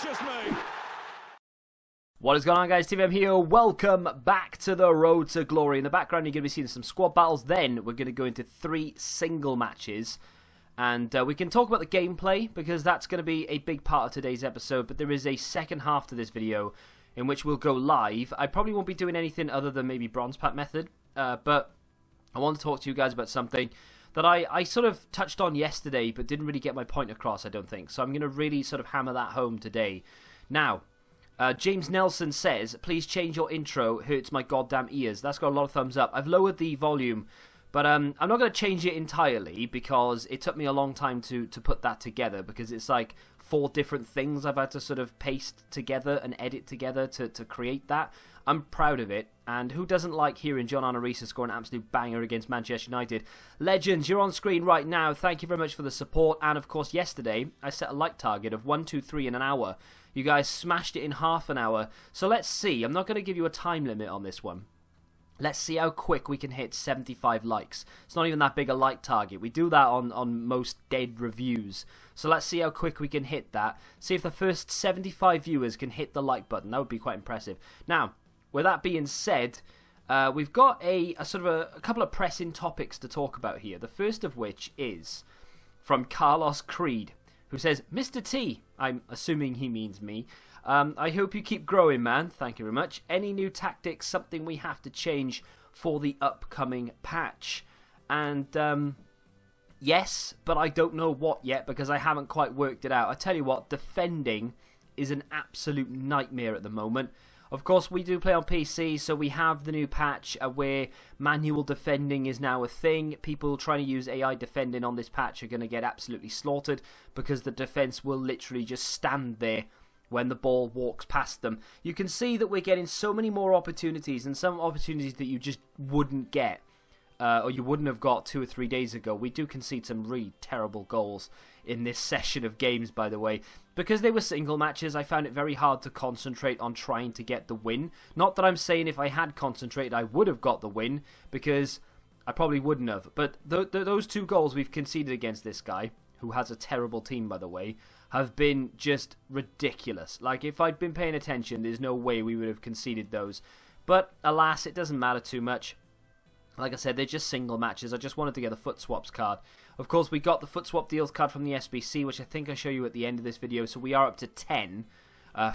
gracious me! What is going on, guys? TVM here. Welcome back to the Road to Glory. In the background, you're going to be seeing some squad battles. Then we're going to go into 3 single matches. And we can talk about the gameplay, because that's going to be a big part of today's episode. But there is a second half to this video in which we'll go live. I probably won't be doing anything other than maybe bronze pack method. But I want to talk to you guys about something that I sort of touched on yesterday, but didn't really get my point across, I don't think. So I'm going to really sort of hammer that home today. Now, James Nelson says, please change your intro, hurts my goddamn ears. That's got a lot of thumbs up. I've lowered the volume, but I'm not going to change it entirely because it took me a long time to put that together, because it's like 4 different things I've had to sort of paste together and edit together to create that. I'm proud of it, and who doesn't like hearing John Arne Riise score an absolute banger against Manchester United? Legends, you're on screen right now. Thank you very much for the support, and of course yesterday I set a like target of 1, 2, 3 in an hour. You guys smashed it in half an hour. So let's see. I'm not going to give you a time limit on this one. Let's see how quick we can hit 75 likes. It's not even that big a like target. We do that on most dead reviews. So let's see how quick we can hit that. See if the first 75 viewers can hit the like button. That would be quite impressive. Now, with that being said, we've got a couple of pressing topics to talk about here. The first of which is from Carlos Creed, who says, Mr. T, I'm assuming he means me, I hope you keep growing, man. Thank you very much. Any new tactics, something we have to change for the upcoming patch? And, yes, but I don't know what yet, because I haven't quite worked it out. I tell you what, defending is an absolute nightmare at the moment. Of course, we do play on PC, so we have the new patch where manual defending is now a thing. People trying to use AI defending on this patch are going to get absolutely slaughtered, because the defense will literally just stand there when the ball walks past them. You can see that we're getting so many more opportunities, and some opportunities that you just wouldn't get, or you wouldn't have got 2 or 3 days ago. We do concede some really terrible goals in this session of games, by the way. Because they were single matches, I found it very hard to concentrate on trying to get the win. Not that I'm saying if I had concentrated I would have got the win, because I probably wouldn't have. But those 2 goals we've conceded against this guy, who has a terrible team, by the way, have been just ridiculous. Like, if I'd been paying attention, there's no way we would have conceded those. But alas, it doesn't matter too much. Like I said, they're just single matches. I just wanted to get the foot swaps card. Of course, we got the foot swap deals card from the SBC, which I think I show you at the end of this video. So we are up to 10.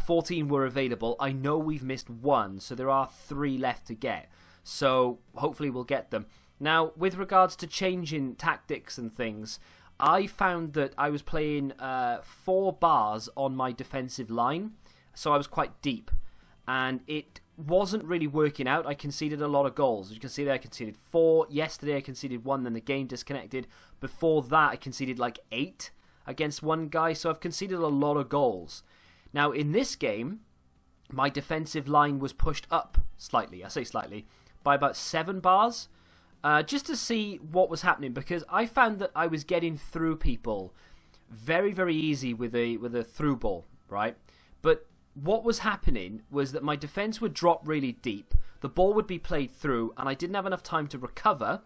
14 were available. I know we've missed 1, so there are 3 left to get. So hopefully we'll get them. Now, with regards to changing tactics and things, I found that I was playing 4 bars on my defensive line. So I was quite deep. And it wasn't really working out. I conceded a lot of goals. You can see that I conceded 4. Yesterday I conceded 1, then the game disconnected. Before that I conceded like 8 against one guy. So I've conceded a lot of goals. Now in this game, my defensive line was pushed up slightly. I say slightly. By about 7 bars. Just to see what was happening. Because I found that I was getting through people very, very easy with a through ball. Right? But what was happening was that my defense would drop really deep, the ball would be played through, and I didn't have enough time to recover,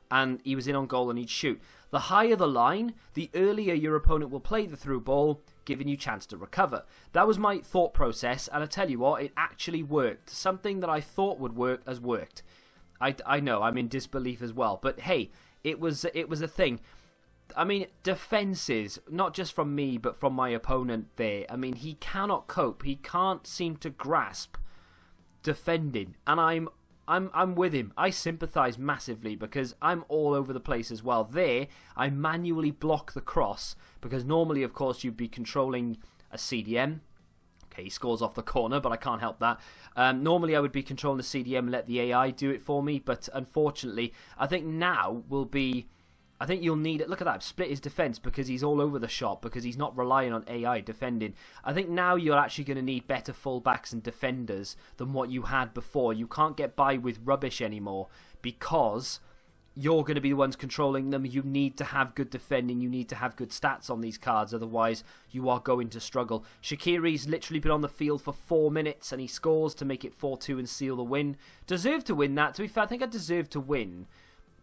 and he was in on goal and he'd shoot. The higher the line, the earlier your opponent will play the through ball, giving you chance to recover. That was my thought process, and I tell you what, it actually worked. Something that I thought would work has worked. I know, I'm in disbelief as well, but hey, it was a thing. I mean, defenses, not just from me, but from my opponent there. I mean, he cannot cope. He can't seem to grasp defending. And I'm with him. I sympathise massively, because I'm all over the place as well. There, I manually block the cross, because normally, of course, you'd be controlling a CDM. Okay, he scores off the corner, but I can't help that. Normally, I would be controlling the CDM and let the AI do it for me. But unfortunately, I think now will be... I think you'll need it. Look at that. Split his defense, because he's all over the shop, because he's not relying on AI defending. I think now you're actually going to need better fullbacks and defenders than what you had before. You can't get by with rubbish anymore, because you're going to be the ones controlling them. You need to have good defending. You need to have good stats on these cards. Otherwise, you are going to struggle. Shaqiri's literally been on the field for 4 minutes, and he scores to make it 4-2 and seal the win. Deserved to win that. To be fair, I think I deserved to win.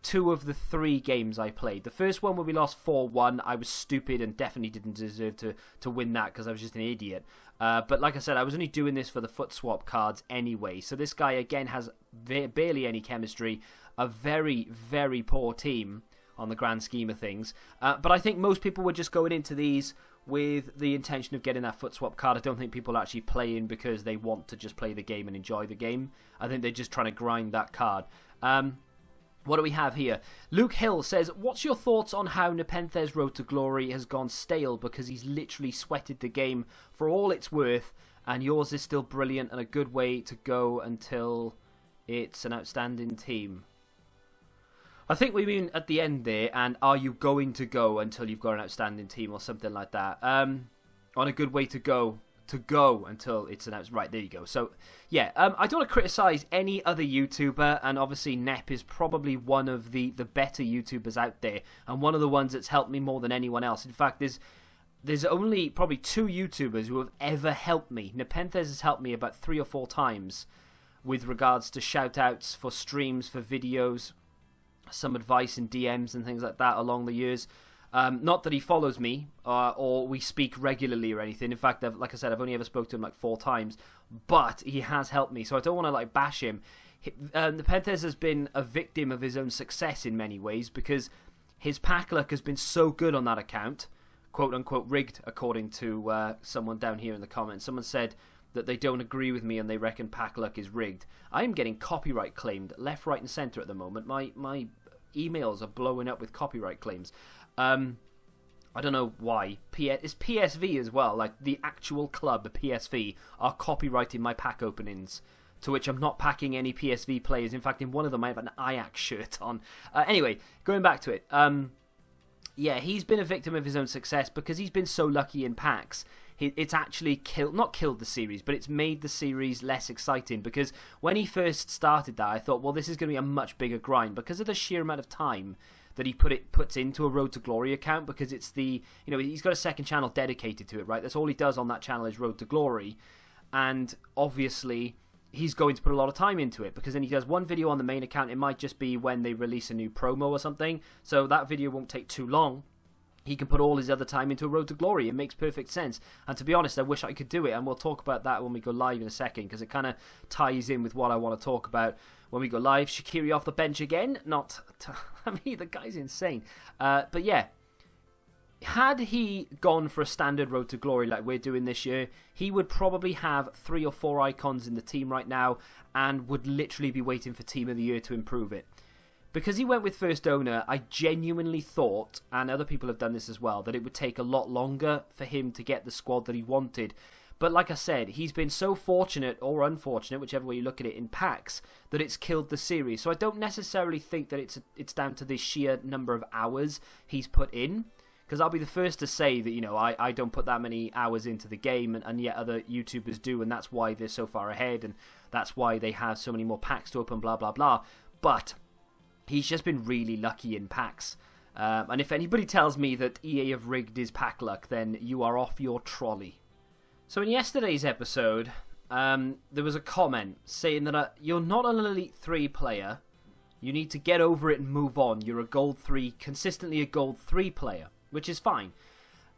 2 of the 3 games I played. The first one where we lost 4-1, I was stupid and definitely didn't deserve to win that because I was just an idiot. But like I said, I was only doing this for the foot swap cards anyway. So this guy, again, has barely any chemistry. A very, very poor team on the grand scheme of things. But I think most people were just going into these with the intention of getting that foot swap card. I don't think people are actually playing because they want to just play the game and enjoy the game. I think they're just trying to grind that card. What do we have here? Luke Hill says, what's your thoughts on how Nepenthes' Road to Glory has gone stale because he's literally sweated the game for all it's worth, and yours is still brilliant and a good way to go until it's an outstanding team? I think we mean at the end there, and are you going to go until you've got an outstanding team or something like that? On a good way to go until it's announced. Right, there you go. So, yeah, I don't want to criticise any other YouTuber, and obviously Nep is probably one of the better YouTubers out there, and one of the ones that's helped me more than anyone else. In fact, there's only probably 2 YouTubers who have ever helped me. Nepenthes has helped me about 3 or 4 times with regards to shout-outs for streams, for videos, some advice in DMs and things like that along the years. Not that he follows me or we speak regularly or anything. In fact, like I said, I've only ever spoke to him like 4 times, but he has helped me, so I don't want to like bash him. Nepenthes has been a victim of his own success in many ways because his pack luck has been so good on that account, quote unquote rigged, according to someone down here in the comments. Someone said that they don't agree with me and they reckon pack luck is rigged. I am getting copyright claimed left, right and centre at the moment. My emails are blowing up with copyright claims. I don't know why. It's PSV as well, like the actual club, the PSV, are copyrighting my pack openings, to which I'm not packing any PSV players. In fact, in one of them I have an Ajax shirt on. Anyway, going back to it. Yeah, he's been a victim of his own success because he's been so lucky in packs. It's actually not killed the series, but it's made the series less exciting, because when he first started that, I thought, well, this is going to be a much bigger grind because of the sheer amount of time that he puts into a Road to Glory account, because it's he's got a second channel dedicated to it, right? That's all he does on that channel is Road to Glory, and obviously he's going to put a lot of time into it, because then he does one video on the main account. It might just be when they release a new promo or something, so that video won't take too long. He can put all his other time into a Road to Glory. It makes perfect sense. And to be honest, I wish I could do it. And we'll talk about that when we go live in a second, because it kind of ties in with what I want to talk about when we go live. Shaqiri off the bench again. I mean, the guy's insane. But yeah, had he gone for a standard Road to Glory like we're doing this year, he would probably have 3 or 4 icons in the team right now and would literally be waiting for Team of the Year to improve it. Because he went with first owner, I genuinely thought, and other people have done this as well, that it would take a lot longer for him to get the squad that he wanted. But like I said, he's been so fortunate, or unfortunate, whichever way you look at it, in packs, that it's killed the series. So I don't necessarily think that it's down to the sheer number of hours he's put in. Because I'll be the first to say that, I don't put that many hours into the game, and yet other YouTubers do, and that's why they're so far ahead, and that's why they have so many more packs to open, blah, blah, blah. But he's just been really lucky in packs. And if anybody tells me that EA have rigged his pack luck, then you are off your trolley. So in yesterday's episode, there was a comment saying that you're not an Elite 3 player. You need to get over it and move on. You're a Gold 3, consistently a Gold 3 player, which is fine.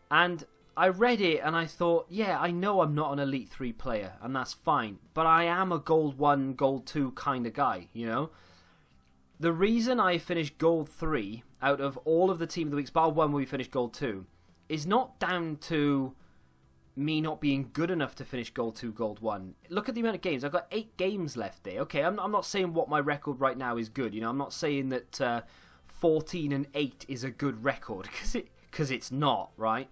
And I read it and I thought, yeah, I know I'm not an Elite 3 player, and that's fine. But I am a Gold 1, Gold 2 kind of guy, The reason I finished Gold 3 out of all of the Team of the Weeks, bar one where we finished Gold 2, is not down to me not being good enough to finish Gold 2, Gold 1. Look at the amount of games. I've got 8 games left there. Okay, I'm not saying what my record right now is good. I'm not saying that 14-8 is a good record, because it's not, right?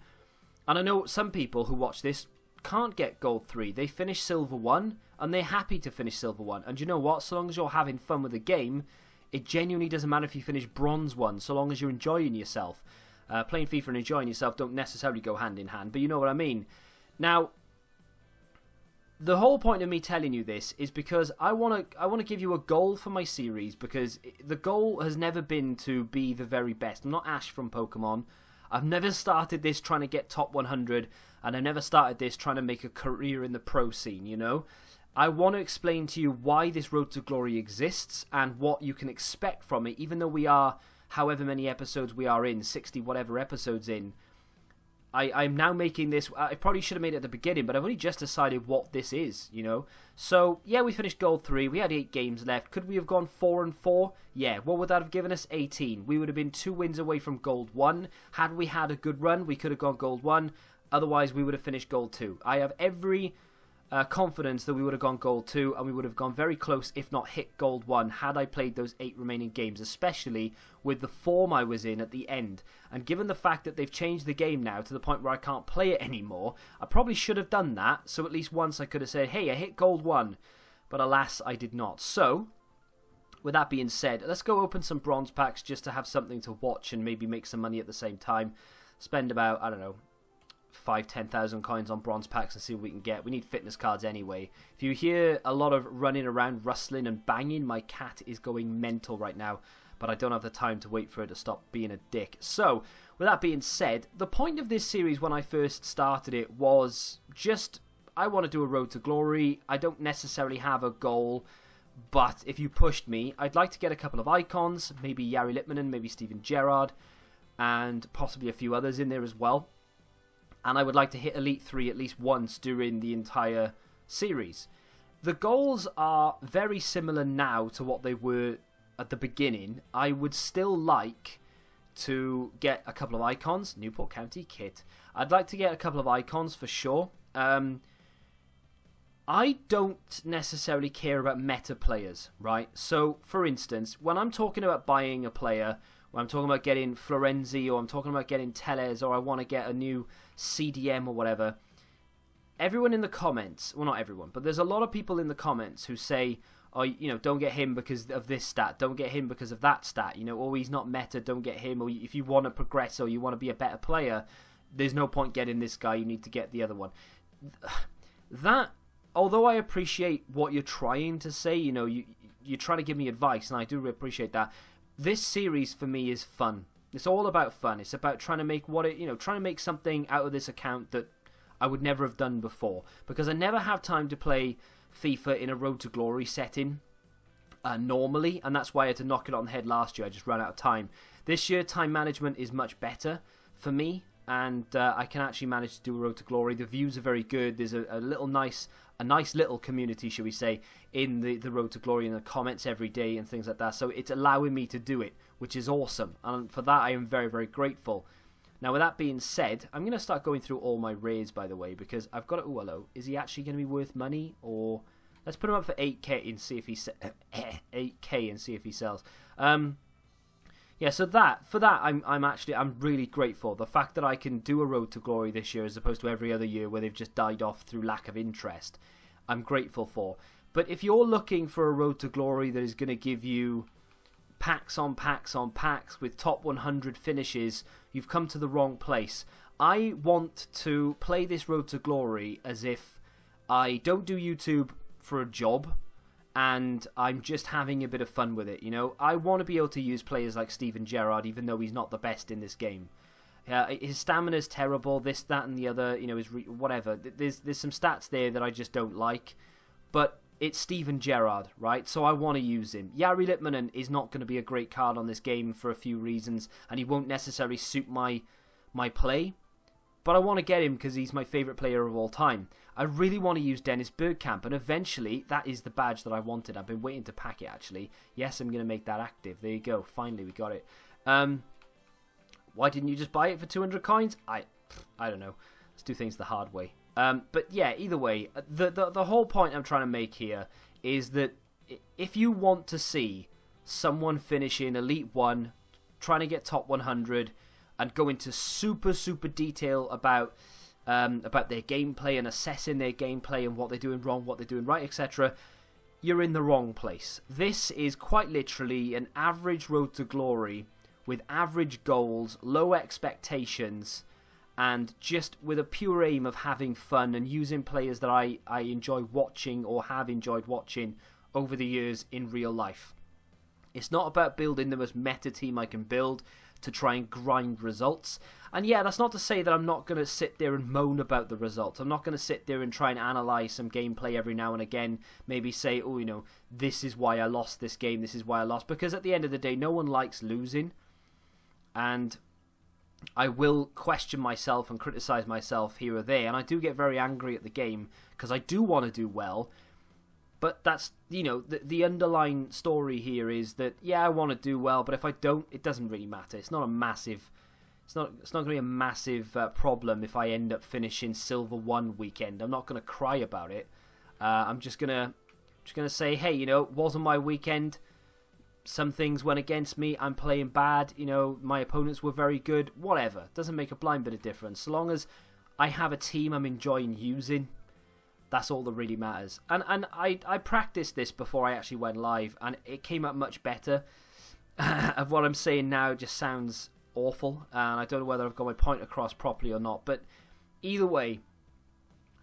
And I know some people who watch this can't get Gold 3. They finish Silver 1, and they're happy to finish Silver 1. And you know what? So long as you're having fun with the game, it genuinely doesn't matter if you finish Bronze 1, so long as you're enjoying yourself. Playing FIFA and enjoying yourself don't necessarily go hand in hand, but you know what I mean. Now, the whole point of me telling you this is because I want to give you a goal for my series, because the goal has never been to be the very best. I'm not Ash from Pokemon. I've never started this trying to get top 100, and I never started this trying to make a career in the pro scene, I want to explain to you why this Road to Glory exists and what you can expect from it, even though we are, however many episodes we are in, 60 whatever episodes in. I'm now making this, I probably should have made it at the beginning, but I've only just decided what this is, you know. So, yeah, we finished Gold 3, we had 8 games left. Could we have gone 4-4? Yeah, what would that have given us? 18. We would have been 2 wins away from Gold 1. Had we had a good run, we could have gone Gold 1. Otherwise, we would have finished Gold 2. I have every confidence that we would have gone Gold 2, and we would have gone very close, if not hit Gold 1, had I played those 8 remaining games, especially with the form I was in at the end. And given the fact that they've changed the game now to the point where I can't play it anymore, I probably should have done that, so at least once I could have said, hey, I hit Gold 1. But alas, I did not. So, with that being said, let's go open some bronze packs just to have something to watch and maybe make some money at the same time. Spend about, I don't know, 5,000-10,000 coins on bronze packs and see what we can get. We need fitness cards anyway. If you hear a lot of running around, rustling and banging, my cat is going mental right now, but I don't have the time to wait for her to stop being a dick. So, with that being said, the point of this series when I first started it was just, I want to do a Road to Glory. I don't necessarily have a goal, but if you pushed me, I'd like to get a couple of icons, maybe Jari Litmanen, maybe Steven Gerrard, and possibly a few others in there as well. And I would like to hit Elite 3 at least once during the entire series. The goals are very similar now to what they were at the beginning. I would still like to get a couple of icons. Newport County kit. I'd like to get a couple of icons for sure. I don't necessarily care about meta players, right? So, for instance, when I'm talking about buying a player, when I'm talking about getting Florenzi, or I'm talking about getting Tellez, or I want to get a new CDM or whatever, everyone in the comments, well, not everyone, but there's a lot of people in the comments who say, oh, you know, don't get him because of this stat, don't get him because of that stat, you know, oh, he's not meta, don't get him, or if you want to progress or you want to be a better player, there's no point getting this guy, you need to get the other one. That, although I appreciate what you're trying to say, you know, you're trying to give me advice, and I do appreciate that, this series for me is fun. It's all about fun. It's about trying to make trying to make something out of this account that I would never have done before, because I never have time to play FIFA in a Road to Glory setting normally, and that's why I had to knock it on the head last year. I just ran out of time. This year, time management is much better for me, and I can actually manage to do a Road to Glory. The views are very good. There's a nice little community, shall we say, in the Road to Glory, in the comments every day and things like that. So it's allowing me to do it, which is awesome. And for that, I am very, very grateful. Now, with that being said, I'm going to start going through all my rares, by the way, because I've got it. Oh, hello. Is he actually going to be worth money? Or let's put him up for 8k and see if he 8k and see if he sells. Yeah, so for that, I'm really grateful. The fact that I can do a Road to Glory this year as opposed to every other year where they've just died off through lack of interest, I'm grateful for. But if you're looking for a Road to Glory that is going to give you packs on packs on packs with top 100 finishes, you've come to the wrong place. I want to play this Road to Glory as if I don't do YouTube for a job, and I'm just having a bit of fun with it, you know. I want to be able to use players like Steven Gerrard, even though he's not the best in this game. His stamina's terrible, this, that, and the other, you know, whatever. There's some stats there that I just don't like, but it's Steven Gerrard, right? So I want to use him. Jari Litmanen is not going to be a great card on this game for a few reasons, and he won't necessarily suit my play. But I want to get him because he's my favourite player of all time. I really want to use Dennis Bergkamp, and eventually that is the badge that I wanted. I've been waiting to pack it, actually. Yes, I'm going to make that active. There you go. Finally, we got it. Why didn't you just buy it for 200 coins? I don't know. Let's do things the hard way. But yeah, either way, the whole point I'm trying to make here is that if you want to see someone finish in Elite 1, trying to get top 100, and go into super detail about their gameplay and assessing their gameplay and what they're doing wrong, what they're doing right, etc., you're in the wrong place. This is quite literally an average Road to Glory with average goals, low expectations, and just with a pure aim of having fun and using players that I enjoy watching or have enjoyed watching over the years in real life. It's not about building the most meta team I can build to try and grind results. And yeah, that's not to say that I'm not going to sit there and moan about the results. I'm not going to sit there and try and analyse some gameplay every now and again. Maybe say, oh, you know, this is why I lost this game, this is why I lost. Because at the end of the day, no one likes losing. And I will question myself and criticise myself here or there. And I do get very angry at the game because I do want to do well. But that's, you know, the underlying story here is that, yeah, I want to do well, but if I don't, it doesn't really matter. It's not a massive, it's not going to be a massive problem if I end up finishing Silver 1 weekend. I'm not going to cry about it. I'm just gonna say, hey, you know, it wasn't my weekend. Some things went against me. I'm playing bad. You know, my opponents were very good. Whatever. Doesn't make a blind bit of difference. So long as I have a team I'm enjoying using, that's all that really matters. And I practiced this before I actually went live, and it came up much better. Of what I'm saying now just sounds awful, and I don't know whether I've got my point across properly or not. But either way,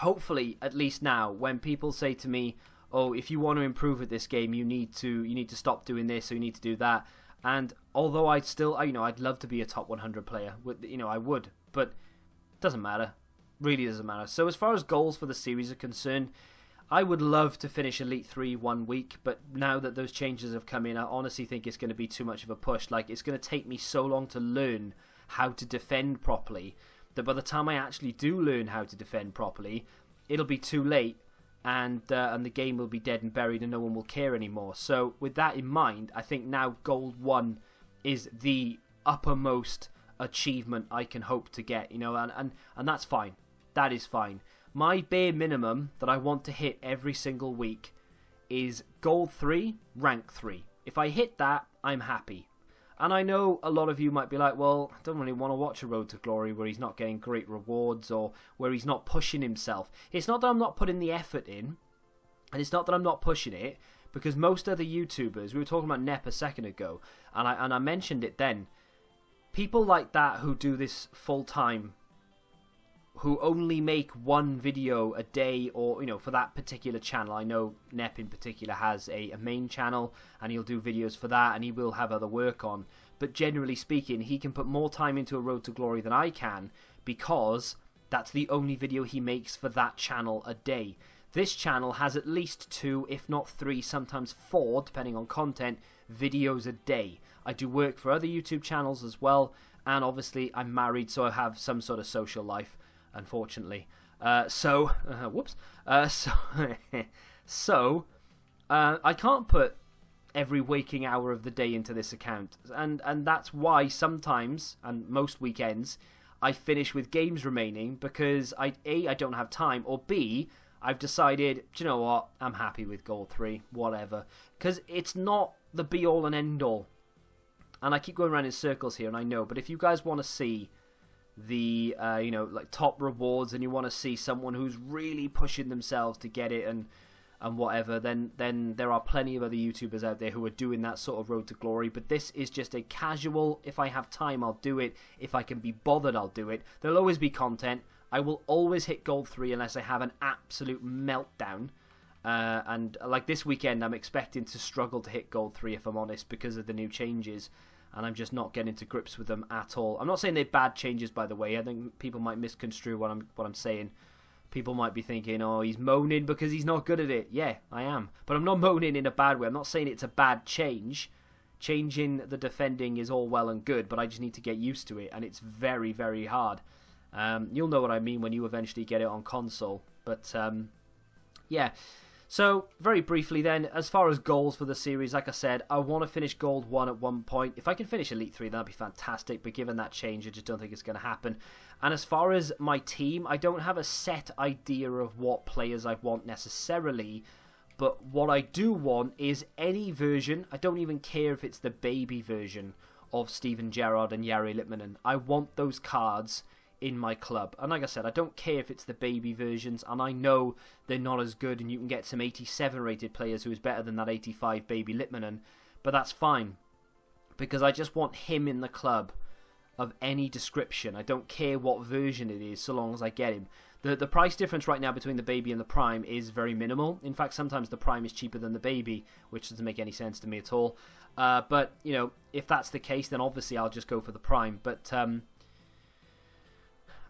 hopefully, at least now, when people say to me, "Oh, if you want to improve at this game, you need to stop doing this, or you need to do that," and although I'd love to be a top 100 player, you know, I would, but it doesn't matter. Really doesn't matter. So as far as goals for the series are concerned, I would love to finish Elite 3 1 week, but now that those changes have come in, I honestly think it's going to be too much of a push. Like, it's going to take me so long to learn how to defend properly that by the time I actually do learn how to defend properly, it'll be too late, and the game will be dead and buried and no one will care anymore. So with that in mind, I think now Gold 1 is the uppermost achievement I can hope to get, you know, and that's fine. That is fine. My bare minimum that I want to hit every single week is Gold 3, Rank 3. If I hit that, I'm happy. And I know a lot of you might be like, well, I don't really want to watch a Road to Glory where he's not getting great rewards or where he's not pushing himself. It's not that I'm not putting the effort in, and it's not that I'm not pushing it, because most other YouTubers, we were talking about Nep a second ago, and I mentioned it then, people like that who do this full time, who only make one video a day, or, you know, for that particular channel. I know Nep in particular has a main channel, and he'll do videos for that, and he will have other work on. But generally speaking, he can put more time into a Road to Glory than I can, because that's the only video he makes for that channel a day. This channel has at least 2, if not 3, sometimes 4, depending on content, videos a day. I do work for other YouTube channels as well, and obviously I'm married, so I have some sort of social life, unfortunately. Whoops. So I can't put every waking hour of the day into this account, and that's why sometimes, and most weekends, I finish with games remaining, because I don't have time, or B, I've decided, do you know what, I'm happy with Gold 3, whatever, because it's not the be all and end all. And I keep going around in circles here, and I know, but if you guys want to see the you know, like top rewards, and you want to see someone who's really pushing themselves to get it and whatever, then there are plenty of other YouTubers out there who are doing that sort of Road to Glory. But this is just a casual, if I have time I'll do it, if I can be bothered I'll do it. There'll always be content. I will always hit Gold 3 unless I have an absolute meltdown, and like this weekend I'm expecting to struggle to hit Gold 3 if I'm honest, because of the new changes, and I'm just not getting to grips with them at all. I'm not saying they're bad changes, by the way. I think people might misconstrue what I'm saying. People might be thinking, oh, he's moaning because he's not good at it. Yeah, I am. But I'm not moaning in a bad way. I'm not saying it's a bad change. Changing the defending is all well and good, but I just need to get used to it, and it's very, very hard. You'll know what I mean when you eventually get it on console. But, yeah. So, very briefly then, as far as goals for the series, like I said, I want to finish Gold 1 at one point. If I can finish Elite 3, that'd be fantastic, but given that change, I just don't think it's going to happen. And as far as my team, I don't have a set idea of what players I want necessarily, but what I do want is any version. I don't even care if it's the baby version of Steven Gerrard and Jari Litmanen. I want those cards in my club. And like I said, I don't care if it's the baby versions, and I know they're not as good, and you can get some 87 rated players who is better than that 85 baby Litmanen, but that's fine, because I just want him in the club of any description. I don't care what version it is, so long as I get him. The price difference right now between the baby and the prime is very minimal. In fact, sometimes the prime is cheaper than the baby, which doesn't make any sense to me at all. But, you know, if that's the case, then obviously I'll just go for the prime. But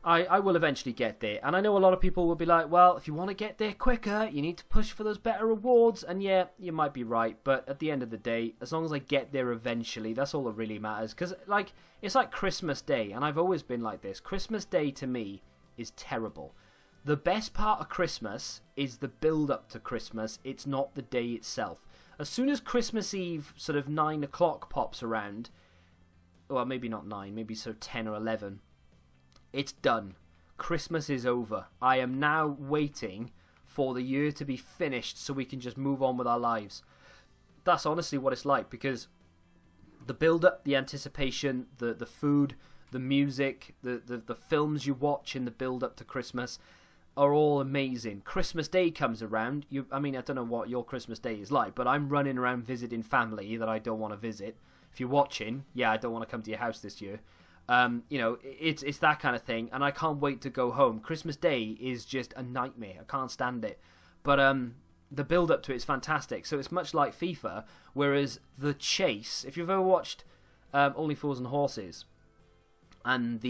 I will eventually get there. And I know a lot of people will be like, well, if you want to get there quicker, you need to push for those better rewards. And yeah, you might be right. But at the end of the day, as long as I get there eventually, that's all that really matters. Because, like, it's like Christmas Day. And I've always been like this. Christmas Day, to me, is terrible. The best part of Christmas is the build-up to Christmas. It's not the day itself. As soon as Christmas Eve, sort of 9 o'clock pops around, well, maybe not 9, maybe so 10 or 11, it's done. Christmas is over. I am now waiting for the year to be finished so we can just move on with our lives. That's honestly what it's like, because the build-up, the anticipation, the food, the music, the films you watch in the build-up to Christmas are all amazing. Christmas Day comes around. I mean, I don't know what your Christmas Day is like, but I'm running around visiting family that I don't want to visit. If you're watching, yeah, I don't want to come to your house this year. You know, it's that kind of thing, and I can't wait to go home. Christmas Day is just a nightmare. I can't stand it. But the build-up to it is fantastic. So it's much like FIFA, whereas the chase, if you've ever watched Only Fools and Horses, and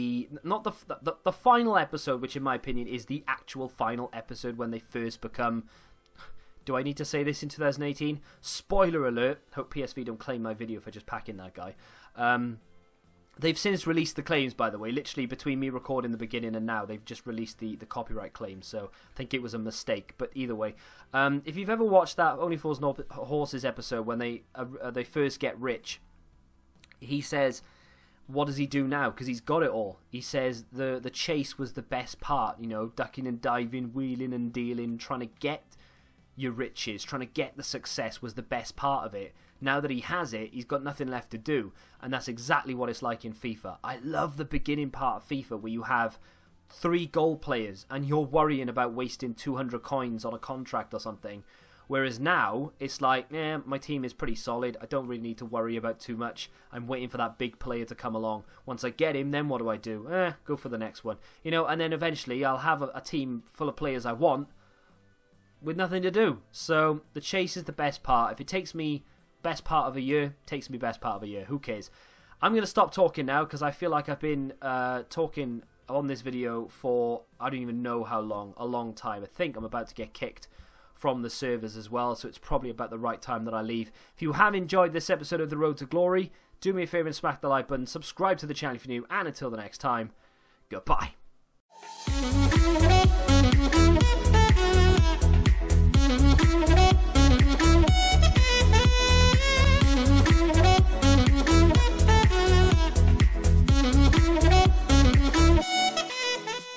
not the final episode, which in my opinion is the actual final episode when they first become, do I need to say this in 2018? Spoiler alert. Hope PSV don't claim my video for just packing that guy. They've since released the claims, by the way. Literally between me recording the beginning and now, they've just released the copyright claims. So I think it was a mistake. But either way, if you've ever watched that Only Fools and Horses episode when they first get rich, he says, what does he do now? Because he's got it all. He says the chase was the best part, you know, ducking and diving, wheeling and dealing, trying to get your riches, trying to get the success was the best part of it. Now that he has it, he's got nothing left to do. And that's exactly what it's like in FIFA. I love the beginning part of FIFA where you have 3 goal players and you're worrying about wasting 200 coins on a contract or something. Whereas now, it's like, my team is pretty solid. I don't really need to worry about too much. I'm waiting for that big player to come along. Once I get him, then what do? Go for the next one. You know, and then eventually I'll have a team full of players I want with nothing to do. So the chase is the best part. If it takes me best part of a year, takes me best part of a year. Who cares? I'm going to stop talking now because I feel like I've been talking on this video for, I don't even know how long, a long time. I think I'm about to get kicked from the servers as well, so it's probably about the right time that I leave. If you have enjoyed this episode of The Road to Glory, do me a favour and smack the like button, subscribe to the channel if you're new, and until the next time, goodbye.